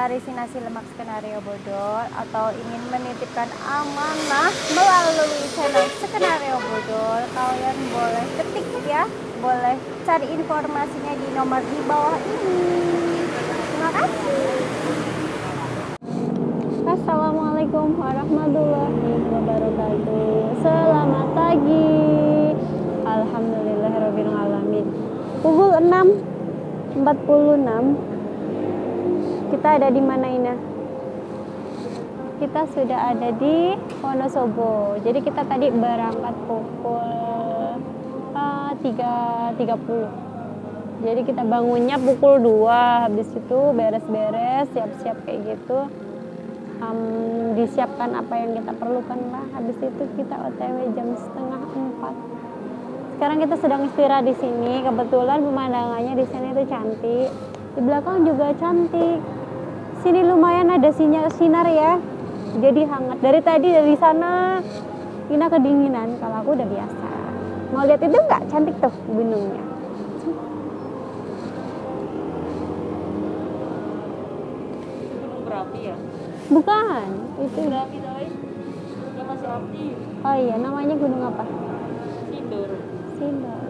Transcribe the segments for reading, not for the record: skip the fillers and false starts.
mewarisi nasi lemak Skenario Bodol atau ingin menitipkan amanah melalui channel Skenario Bodol, kalian boleh ketik ya, boleh cari informasinya di nomor di bawah ini. Terima kasih. Assalamualaikum warahmatullahi wabarakatuh. Selamat pagi. Alhamdulillahirrahmanirrahim. Pukul 6.46. Kita ada di mana, Ina? Kita sudah ada di Wonosobo. Jadi kita tadi berangkat pukul 3.30. Jadi kita bangunnya pukul 2. Habis itu beres-beres, siap-siap kayak gitu. Disiapkan apa yang kita perlukan lah. Habis itu kita OTW jam 3:30. Sekarang kita sedang istirahat di sini. Kebetulan pemandangannya di sini itu cantik. Di belakang juga cantik. Sini lumayan ada sinar ya. Jadi hangat. Dari tadi dari sana Ina kedinginan. Kalau aku udah biasa. Mau lihat itu nggak? Cantik tuh gunungnya. Gunung berapi ya? Bukan. Itu Berapi doi. Yang masih aktif. Oh iya, namanya gunung apa? Sindur. Sindur.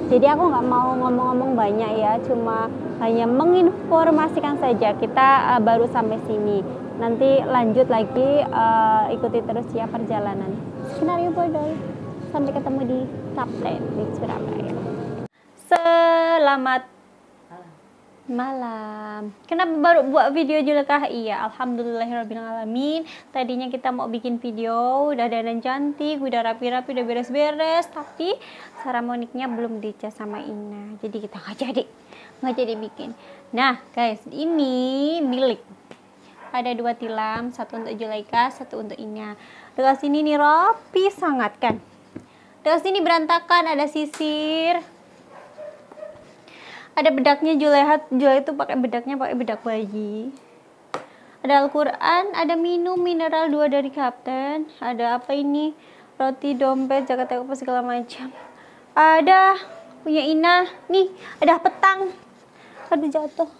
Jadi aku nggak mau ngomong-ngomong banyak ya, cuma hanya menginformasikan saja. Kita baru sampai sini. Nanti lanjut lagi, ikuti terus ya perjalanan Skenario Bodol. Sampai ketemu di Kapten di Surabaya. Selamat malam. Kenapa baru buat video Julekah? Iya, alhamdulillahirrahmanirrahim. Tadinya kita mau bikin video, udah dandan cantik, udah rapi-rapi, udah beres-beres, tapi seremoniknya belum dicas sama Ina. Jadi kita nggak jadi bikin. Nah, guys, ini milik. Ada 2 tilam, satu untuk Juleka, satu untuk Ina. Dekat sini nih rapi sangat kan. Dekat sini berantakan, ada sisir. Ada bedaknya Julek itu pakai bedaknya pakai bedak bayi. Ada Al-Quran, ada minum mineral 2 dari Kapten. Ada apa ini? Roti, dompet, jaket apa segala macam. Ada punya Ina. Nih, ada petang. Aduh jatuh.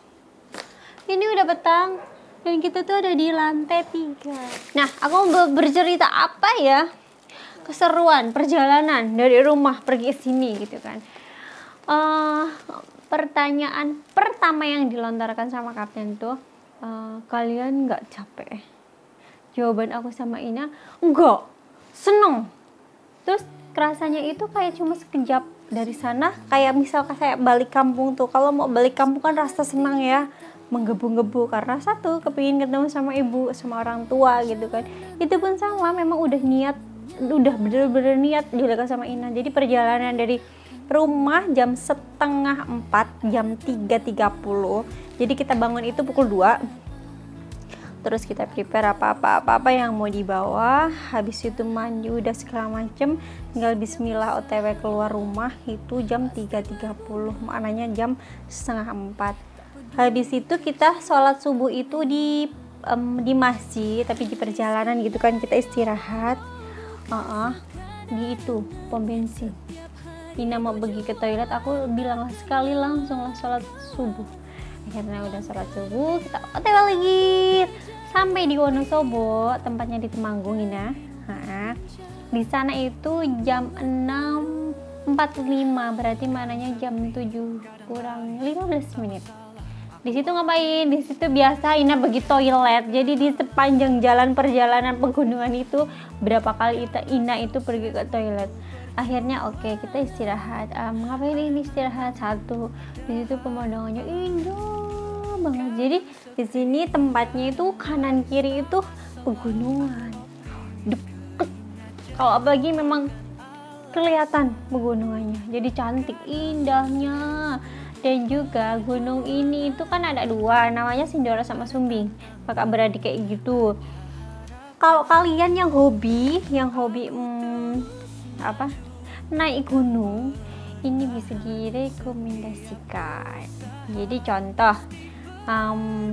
Ini udah petang. Dan kita tuh ada di lantai 3. Nah, aku mau bercerita apa ya? Keseruan perjalanan dari rumah pergi sini gitu kan. Pertanyaan pertama yang dilontarkan sama Kapten tuh, kalian nggak capek? Jawaban aku sama Ina, enggak, seneng. Terus kerasanya itu kayak cuma sekejap dari sana, kayak misal saya balik kampung tuh. Kalau mau balik kampung kan rasa senang ya, menggebu-gebu karena satu kepingin ketemu sama ibu, sama orang tua gitu kan. Itu pun sama, memang udah bener-bener niat Juleka sama Ina. Jadi perjalanan dari rumah jam 3:30, jam 3.30. Jadi kita bangun itu pukul 2. Terus kita prepare apa yang mau dibawa. Habis itu mandi udah segala macem. Tinggal bismillah OTW keluar rumah itu jam 3.30. Maknanya jam 3:30. Habis itu kita sholat subuh itu di masjid, tapi di perjalanan gitu kan kita istirahat. Di itu pom bensin. Ina mau pergi ke toilet, aku bilang sekali langsung lah sholat subuh. Akhirnya udah sholat subuh, kita OTW lagi sampai di Wonosobo, tempatnya di Temanggung Ina. Di sana itu jam 6.45, berarti mananya jam 7 kurang 15 menit. Di situ ngapain? Di situ biasa Ina pergi toilet. Jadi di sepanjang jalan perjalanan pegunungan itu berapa kali Ina itu pergi ke toilet. Akhirnya oke, kita istirahat. Ngapain ini istirahat? Satu, di situ pemandangannya indah banget. Jadi di sini tempatnya itu kanan kiri itu pegunungan. Deket. Kalau apalagi memang kelihatan pegunungannya. Jadi cantik indahnya. Dan juga gunung ini itu kan ada 2, namanya Sindoro sama Sumbing. Kakak beradik kayak gitu. Kalau kalian yang hobi naik gunung, ini bisa direkomendasikan. Jadi contoh,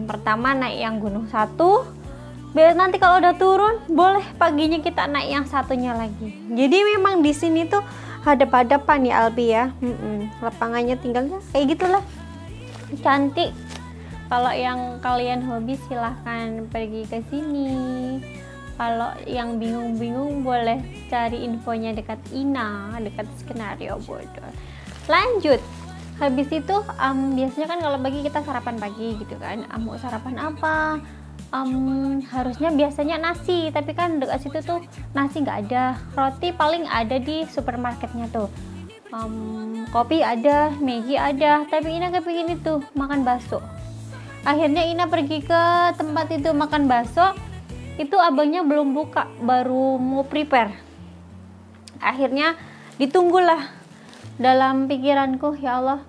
pertama naik yang gunung 1, biar nanti kalau udah turun boleh paginya kita naik yang satunya lagi. Jadi memang di sini tuh hadap-hadapan ya Alpi ya. Lapangannya tinggal kayak gitulah, cantik. Kalau yang kalian hobi silahkan pergi ke sini. Kalau yang bingung-bingung boleh cari infonya dekat Ina, dekat skenario bodoh. Lanjut. Habis itu biasanya kan kalau pagi kita sarapan pagi gitu kan. Mau sarapan apa? Harusnya biasanya nasi, tapi kan dekat situ tuh nasi nggak ada. Roti paling ada di supermarketnya tuh. Kopi ada, Maggi ada, tapi Ina kepingin itu makan bakso. Akhirnya Ina pergi ke tempat itu makan bakso. Itu abangnya belum buka, baru mau prepare. Akhirnya ditunggulah. Dalam pikiranku, ya Allah,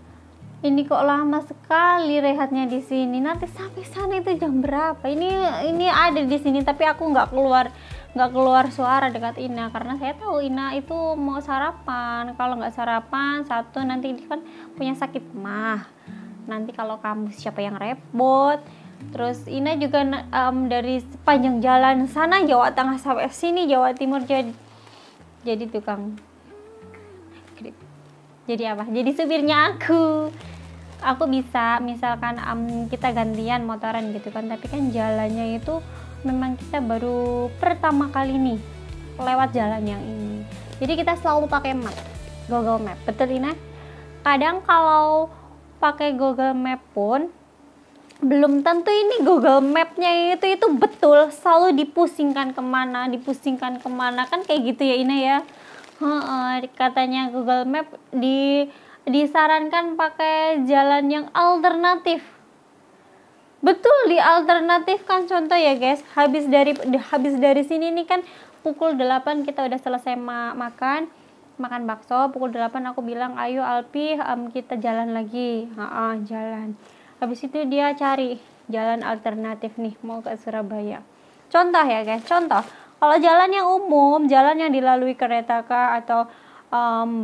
ini kok lama sekali rehatnya di sini. Nanti sampai sana itu jam berapa? Ini ada di sini, tapi aku nggak keluar suara dekat Ina karena saya tahu Ina itu mau sarapan. Kalau nggak sarapan, satu nanti dia kan punya sakit mah. Nanti kalau kamu siapa yang repot. Terus Ina juga dari sepanjang jalan sana Jawa Tengah sampai sini Jawa Timur jadi tukang. Jadi apa? Jadi supirnya aku bisa misalkan kita gantian motoran gitu kan, tapi kan jalannya itu memang kita baru pertama kali nih lewat jalan yang ini, jadi kita selalu pakai map, Google Map. Betul Ina? Kadang kalau pakai Google Map pun belum tentu ini Google Mapnya itu betul, selalu dipusingkan kemana kan kayak gitu ya Ina ya. Katanya Google Map disarankan pakai jalan yang alternatif. Betul, di alternatif kan, contoh ya guys, habis dari sini nih kan pukul 8 kita udah selesai makan bakso. Pukul 8 aku bilang ayo Alpi, kita jalan lagi. Jalan. Habis itu dia cari jalan alternatif nih mau ke Surabaya. Contoh ya guys, contoh. Kalau jalan yang umum, jalan yang dilalui kereta kah atau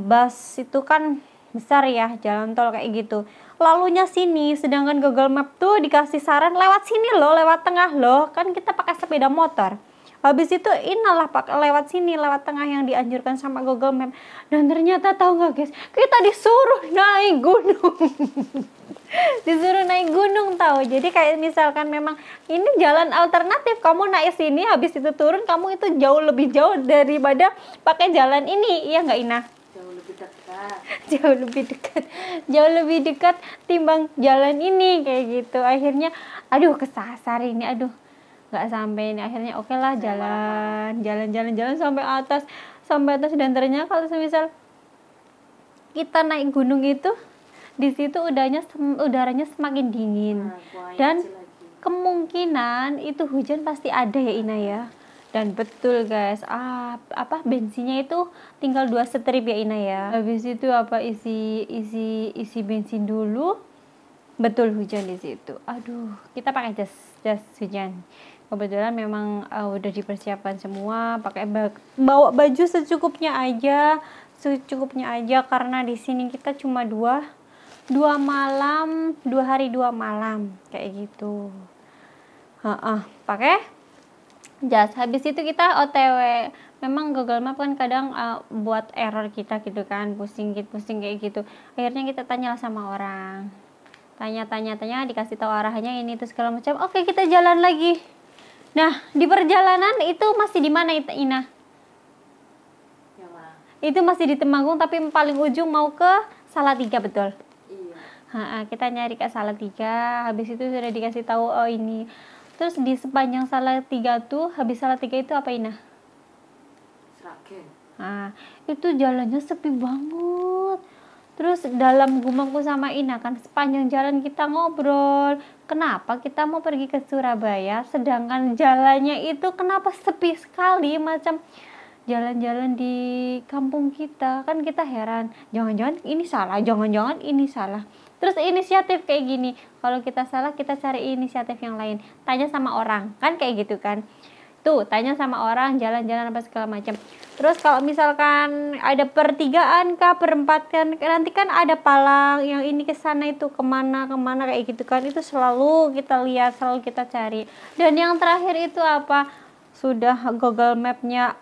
bus itu kan besar ya, jalan tol kayak gitu. Lalunya sini, sedangkan Google Map tuh dikasih saran lewat sini loh, lewat tengah loh. Kan kita pakai sepeda motor. Habis itu inalah lewat sini, lewat tengah yang dianjurkan sama Google Map. Dan ternyata tahu nggak guys, kita disuruh naik gunung. Disuruh naik gunung tahu. Jadi kayak misalkan memang ini jalan alternatif, kamu naik sini habis itu turun, kamu itu jauh lebih jauh daripada pakai jalan ini. Iya nggak Ina? Jauh lebih dekat timbang jalan ini kayak gitu. Akhirnya aduh kesasar ini, aduh nggak sampai ini. Akhirnya oke lah, jalan sampai atas dan ternyata kalau misal kita naik gunung itu di situ udaranya semakin dingin dan kemungkinan itu hujan pasti ada ya Ina ya. Dan betul guys, bensinnya itu tinggal 2 strip ya Ina ya. Habis itu isi bensin dulu. Betul, hujan di situ. Aduh, kita pakai jas hujan. Kebetulan memang udah dipersiapkan semua, pakai bawa baju secukupnya aja karena di sini kita cuma 2 hari 2 malam kayak gitu. Pakai jas. Habis itu kita OTW. Memang Google Map kan kadang buat error kita gitu kan, pusing kayak gitu. Akhirnya kita tanya sama orang. Tanya dikasih tahu arahnya ini itu segala macam. Oke, kita jalan lagi. Nah, di perjalanan itu masih di mana Ina? Itu masih di Temanggung tapi paling ujung mau ke Salatiga, betul? Kita nyari ke Salatiga, habis itu sudah dikasih tahu ini. Terus di sepanjang Salatiga tuh, habis Salatiga itu apa Ina? Sragen. Itu jalannya sepi banget. Terus dalam gumamku sama Ina kan sepanjang jalan kita ngobrol, kenapa kita mau pergi ke Surabaya sedangkan jalannya itu kenapa sepi sekali, macam jalan-jalan di kampung kita. Kan kita heran, jangan-jangan ini salah. Terus inisiatif kayak gini, kalau kita salah kita cari inisiatif yang lain, tanya sama orang, kan kayak gitu kan. Tuh, tanya sama orang, jalan-jalan apa segala macam. Terus kalau misalkan ada pertigaan kah, perempatan, nanti kan ada palang yang ini ke sana itu kemana kayak gitu kan. Itu selalu kita lihat, selalu kita cari. Dan yang terakhir itu apa? Sudah Google Map-nya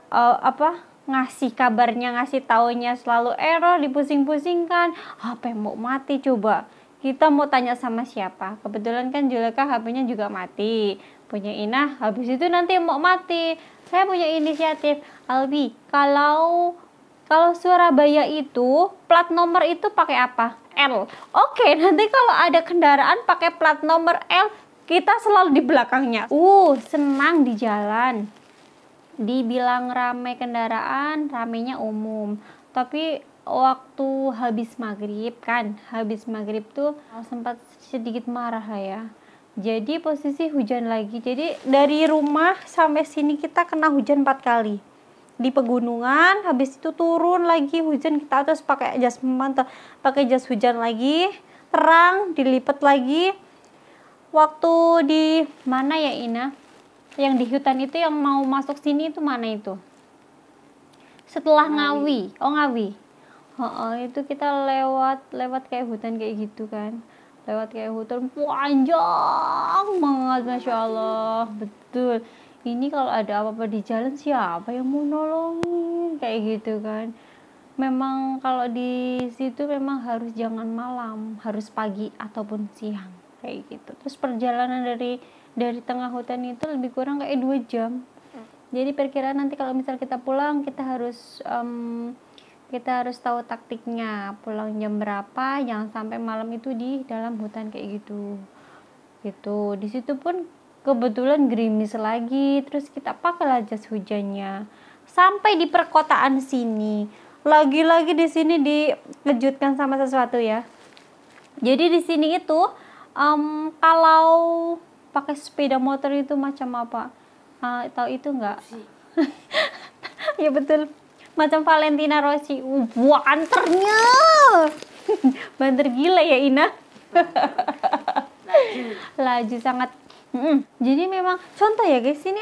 ngasih kabarnya, ngasih taunya selalu error, dipusing-pusingkan, HP mau mati coba. kita mau tanya sama siapa? Kebetulan kan Juleka HP-nya juga mati, punya Ina habis itu nanti mau mati. Saya punya inisiatif, Albi, kalau Surabaya itu plat nomor itu pakai apa? L. Oke, nanti kalau ada kendaraan pakai plat nomor L, kita selalu di belakangnya. Senang di jalan. Dibilang ramai kendaraan, ramainya umum. Tapi waktu habis maghrib tuh sempat sedikit marah lah ya. Jadi posisi hujan lagi. Jadi dari rumah sampai sini kita kena hujan 4 kali. Di pegunungan, habis itu turun lagi hujan, kita terus pakai jas mantel, pakai jas hujan lagi, terang, dilipet lagi. Waktu di mana ya Ina? Yang di hutan itu yang mau masuk sini itu mana itu? Setelah Ngawi. Oh, Ngawi. Itu kita lewat kayak hutan kayak gitu kan. Lewat kayak hutan panjang banget, Masya Allah. Betul. Ini kalau ada apa-apa di jalan siapa yang mau nolongin kayak gitu kan. Memang kalau di situ memang harus jangan malam, harus pagi ataupun siang kayak gitu. Terus perjalanan dari tengah hutan itu lebih kurang kayak 2 jam. Jadi perkiraan nanti kalau misal kita pulang kita harus tahu taktiknya, pulang jam berapa, jangan sampai malam itu di dalam hutan kayak gitu. Di situ pun kebetulan gerimis lagi, terus kita pakailah jas hujannya. Sampai di perkotaan sini, lagi-lagi di sini dikejutkan sama sesuatu ya. Jadi di sini itu kalau pakai sepeda motor itu macam apa? Tahu itu enggak? Ya betul, macam Valentina Rossi. Banternya banter gila ya Ina. Laju sangat. Jadi memang contoh ya guys, sini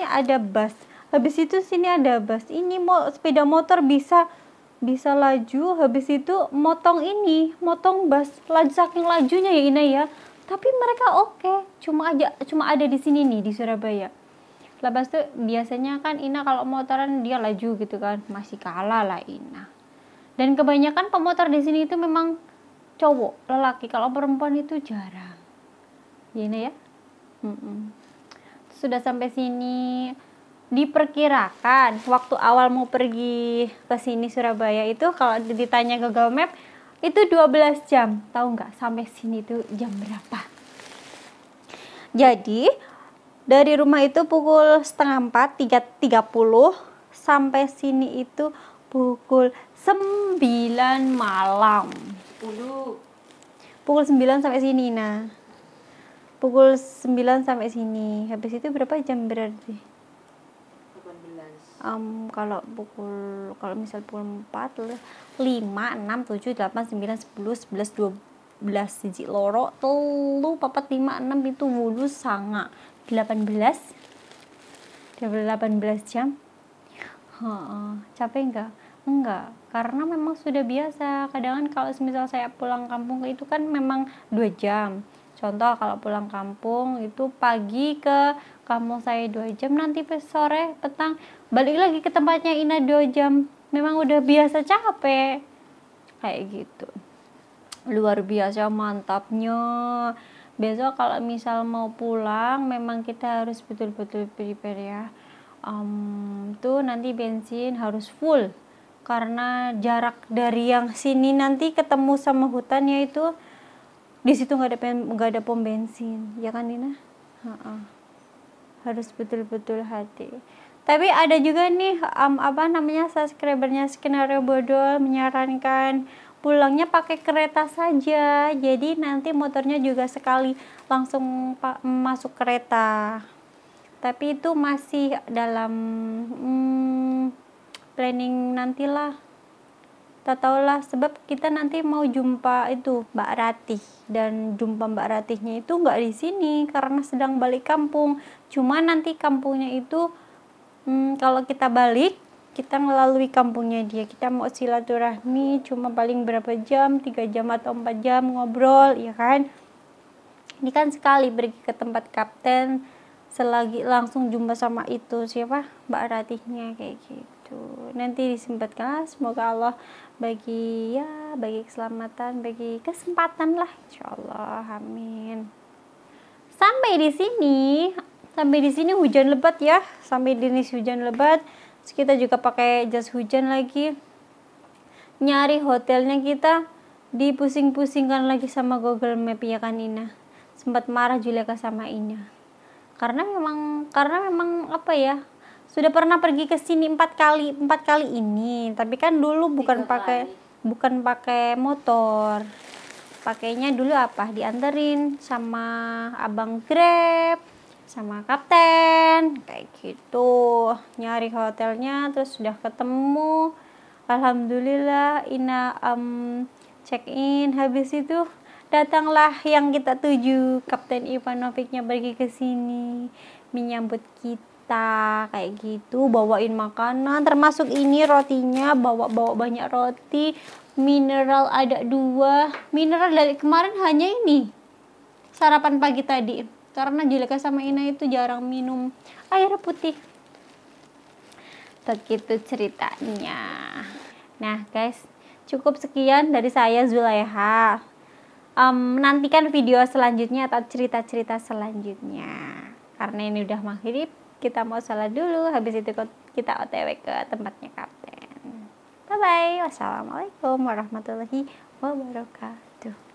ada bus, habis itu sini ada bus, ini mau sepeda motor bisa laju, habis itu motong bus, laju saking lajunya ya Ina ya. Tapi mereka oke, cuma ada di sini nih di Surabaya. Lepas tuh biasanya kan Ina kalau motoran dia laju gitu kan, masih kalah lah Ina. Dan kebanyakan pemotor di sini itu memang cowok, lelaki. Kalau perempuan itu jarang. Ya Ina ya. Sudah sampai sini, diperkirakan waktu awal mau pergi ke sini Surabaya itu kalau ditanya Google Map itu 12 jam. Tahu nggak sampai sini tuh jam berapa? Jadi dari rumah itu pukul 3:30 sampai sini itu pukul 9 malam. Pukul 9 sampai sini nah. Pukul 9 sampai sini. Habis itu berapa jam berarti? 18. Kalau misal pukul 4, 5, 6, 7, 8, 9, 10, 11, 12, siji loro, telu, papat, 5, 6 itu wulu sanga. 18 jam. Capek enggak, karena memang sudah biasa. Kadang kan kalau misal saya pulang kampung itu kan memang 2 jam. Contoh kalau pulang kampung itu pagi ke kampung saya 2 jam, nanti sore petang balik lagi ke tempatnya Ina 2 jam. Memang udah biasa capek kayak gitu. Luar biasa mantapnya. Besok kalau misal mau pulang memang kita harus betul-betul prepare ya. Tuh nanti bensin harus full karena jarak dari yang sini nanti ketemu sama hutannya itu di situ nggak ada pom bensin ya kan Dina. Harus betul-betul hati. Tapi ada juga nih subscribernya Skenario Bodol menyarankan pulangnya pakai kereta saja, jadi nanti motornya juga sekali langsung masuk kereta. Tapi itu masih dalam planning nantilah, tak tahulah, sebab kita nanti mau jumpa itu Mbak Ratih, dan jumpa Mbak Ratihnya itu nggak di sini karena sedang balik kampung. Cuma nanti kampungnya itu kalau kita balik, kita melalui kampungnya dia, kita mau silaturahmi cuma paling berapa jam, 3 jam atau 4 jam ngobrol ya kan. Ini kan sekali pergi ke tempat kapten, selagi langsung jumpa sama itu siapa, Mbak Ratihnya kayak gitu. Nanti disempatkan, semoga Allah bagi bagi keselamatan, bagi kesempatan lah, insyaallah, amin. Sampai di sini hujan lebat ya, sampai di sini hujan lebat. Terus kita juga pakai jas hujan lagi. Nyari hotelnya kita dipusing-pusingkan lagi sama Google Map ya kan Ina. Sempat marah Juleka sama Ina. Karena memang apa ya? Sudah pernah pergi ke sini 4 kali ini, tapi kan dulu bukan pakai motor. Pakainya dulu apa? Dianterin sama abang Grab, sama kapten, kayak gitu. Nyari hotelnya terus sudah ketemu. Alhamdulillah Ina check in, habis itu datanglah yang kita tuju, Kapten Ivanovicnya pergi ke sini menyambut kita kayak gitu, bawain makanan termasuk ini rotinya, bawa banyak roti, mineral ada 2, mineral dari kemarin hanya ini sarapan pagi tadi karena Juleka sama Ina itu jarang minum air putih. Begitu ceritanya. Nah guys, cukup sekian dari saya Zulaiha. Nantikan video selanjutnya atau cerita-cerita selanjutnya. Karena ini udah maghrib, kita mau salat dulu. Habis itu kita OTW ke tempatnya kapten. Bye bye. Wassalamualaikum warahmatullahi wabarakatuh.